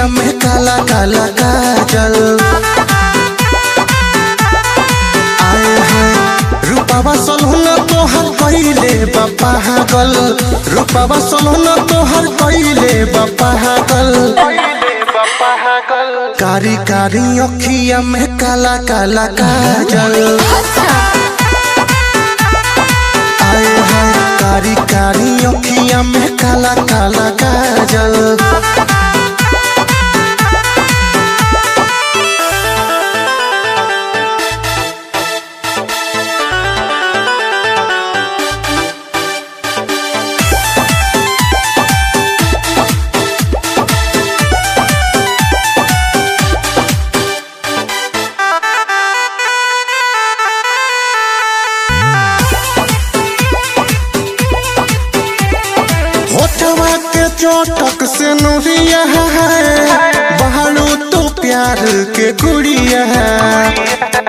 अखिया में काला काला काजल। आए हैं रूपावा सलोना तोहर कइले बा पागल, रूपावा सलोना तोहर कइले बा पागल। कारी कारी अखिया में काला काला काजल। आए हैं कारी कारी अखिया में काला काला काजल। होठवा के चोटक से नूरिया है, बहारू तो प्यार के गुड़िया है।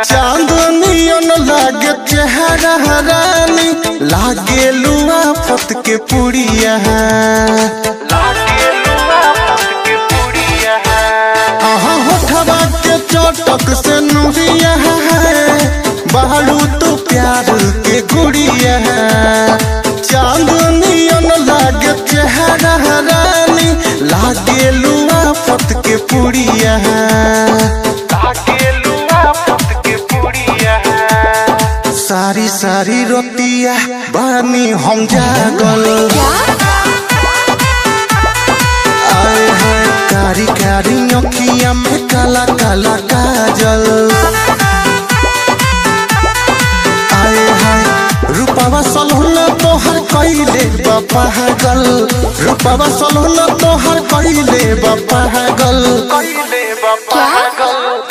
चांदनियन लागे चेहरा रानी, लागे लुआ फत के पुड़िया है। होठवा के चोटक से नूरिया है, बहारू तो प्यार के गुड़िया है। चांदनियन लागे चेहरा रानी, लागे लुआ फत के पुड़िया है। सारी सारी रोतिया बानी हम जागल। आए हैं कारी कारी अखिया में काला काला काजल। आए हैं रूपावा सलोना तोहर कइले बा पागल, रूपावा सलोना तोहर कइले बा पागल।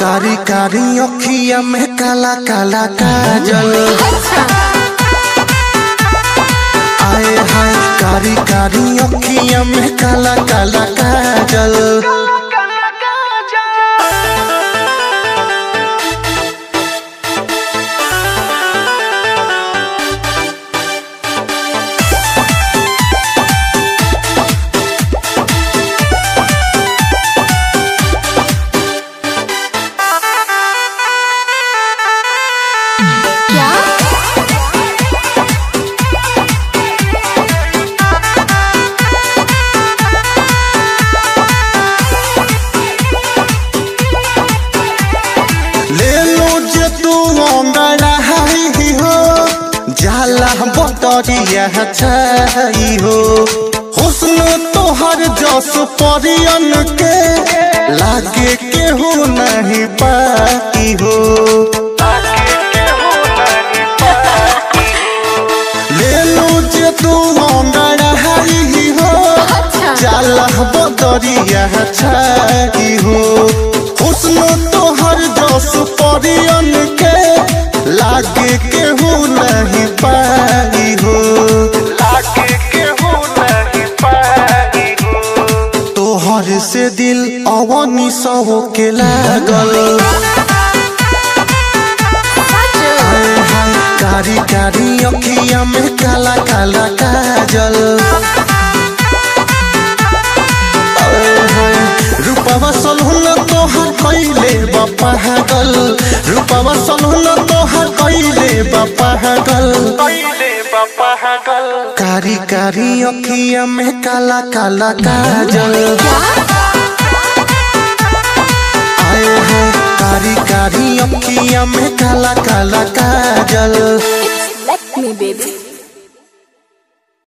कारी कारी अखिया में काला काला काजल। आए हैं कारी कारी अखिया में काला काला काजल। जाला बतरिया छाई हो, हुस्न तोहर जस परियन के, लागे केहू नहीं पाई हो। ले लो जे तू अंगड़ाई हो, जाला बतरिया छाई हो। हुस्न तोहर जस परियन के, लागे केहू नहीं पाई हो। तोहर से दिल अवनी सहो के लागल। कारी कारी अखिया में काला काला काजल। रूपावा सलोना तोहर कइले बा पागल, रूपावा सलोना तोहर कइले बा पागल। कारी कारी अखिया में काला काला काजल। आए हैं कारी कारी अखिया में काला काला काजल। Let me baby।